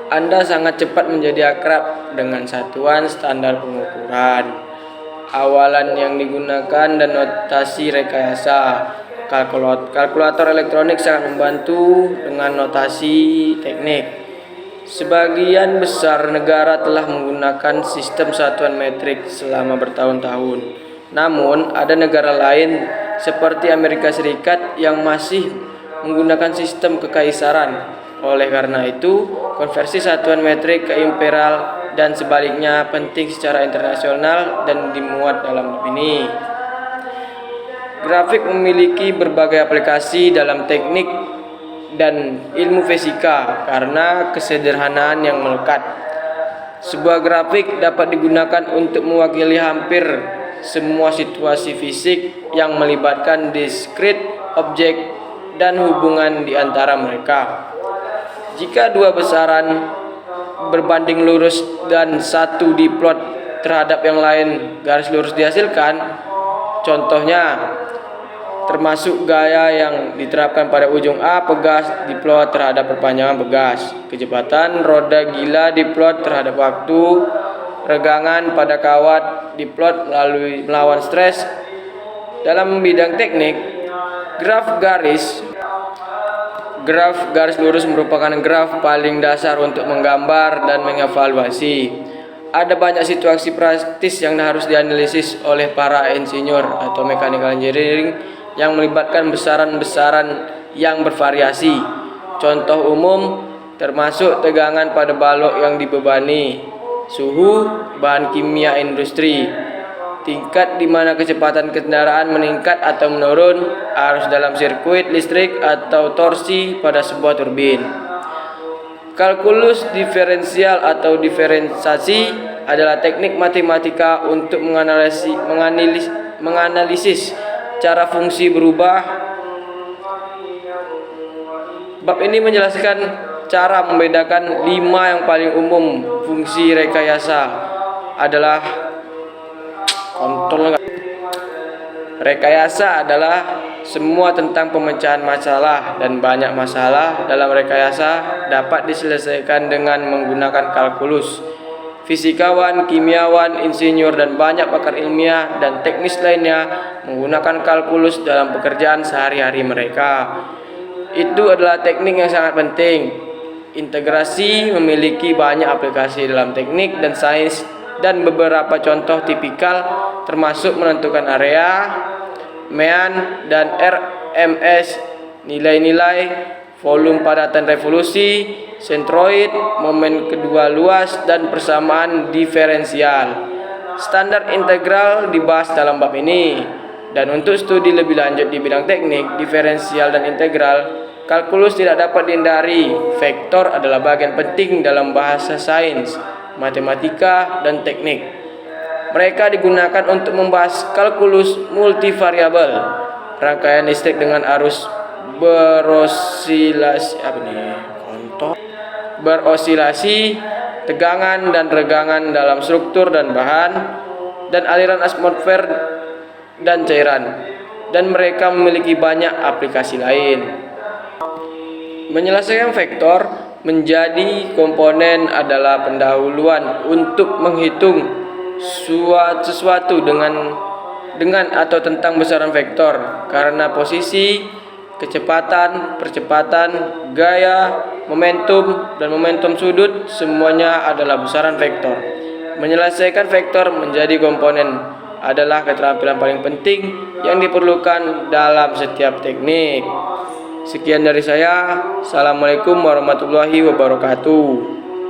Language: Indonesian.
Anda sangat cepat menjadi akrab dengan satuan standar pengukuran, awalan yang digunakan, dan notasi rekayasa. Kalkulator elektronik sangat membantu dengan notasi teknik. Sebagian besar negara telah menggunakan sistem satuan metrik selama bertahun-tahun. Namun, ada negara lain seperti Amerika Serikat yang masih menggunakan sistem kekaisaran. Oleh karena itu, konversi satuan metrik ke imperial dan sebaliknya penting secara internasional dan dimuat dalam bab ini. Grafik memiliki berbagai aplikasi dalam teknik dan ilmu fisika karena kesederhanaan yang melekat. Sebuah grafik dapat digunakan untuk mewakili hampir semua situasi fisik yang melibatkan diskrit, objek, dan hubungan di antara mereka. Jika dua besaran berbanding lurus dan satu diplot terhadap yang lain garis lurus dihasilkan, contohnya termasuk gaya yang diterapkan pada ujung A pegas diplot terhadap perpanjangan pegas, kecepatan roda gila diplot terhadap waktu, regangan pada kawat diplot melawan stres. Dalam bidang teknik, graf garis lurus merupakan graf paling dasar untuk menggambar dan mengevaluasi. Ada banyak situasi praktis yang harus dianalisis oleh para insinyur atau mechanical engineering yang melibatkan besaran-besaran yang bervariasi. Contoh umum termasuk tegangan pada balok yang dibebani, suhu, bahan kimia industri, tingkat di mana kecepatan kendaraan meningkat atau menurun, arus dalam sirkuit listrik, atau torsi pada sebuah turbin. Kalkulus diferensial atau diferensiasi adalah teknik matematika untuk menganalisis cara fungsi berubah. Bab ini menjelaskan cara membedakan 5 yang paling umum fungsi rekayasa adalah rekayasa adalah semua tentang pemecahan masalah, dan banyak masalah dalam rekayasa dapat diselesaikan dengan menggunakan kalkulus. Fisikawan, kimiawan, insinyur, dan banyak pakar ilmiah dan teknis lainnya menggunakan kalkulus dalam pekerjaan sehari-hari mereka. Itu adalah teknik yang sangat penting. Integrasi memiliki banyak aplikasi dalam teknik dan sains, dan beberapa contoh tipikal termasuk menentukan area, mean, dan RMS, nilai-nilai, volume padatan revolusi, sentroid, momen kedua luas, dan persamaan diferensial. Standar integral dibahas dalam bab ini. Dan untuk studi lebih lanjut di bidang teknik, diferensial, dan integral, kalkulus tidak dapat dihindari. Vektor adalah bagian penting dalam bahasa sains, matematika, dan teknik. Mereka digunakan untuk membahas kalkulus multivariabel, rangkaian listrik dengan arus berosilasi, tegangan dan regangan dalam struktur dan bahan, dan aliran atmosfer dan cairan, dan mereka memiliki banyak aplikasi lain. Menyelesaikan vektor menjadi komponen adalah pendahuluan untuk menghitung sesuatu dengan atau tentang besaran vektor, karena posisi, kecepatan, percepatan, gaya, momentum, dan momentum sudut semuanya adalah besaran vektor. Menyelesaikan vektor menjadi komponen adalah keterampilan paling penting yang diperlukan dalam setiap teknik. Sekian dari saya. Assalamualaikum warahmatullahi wabarakatuh.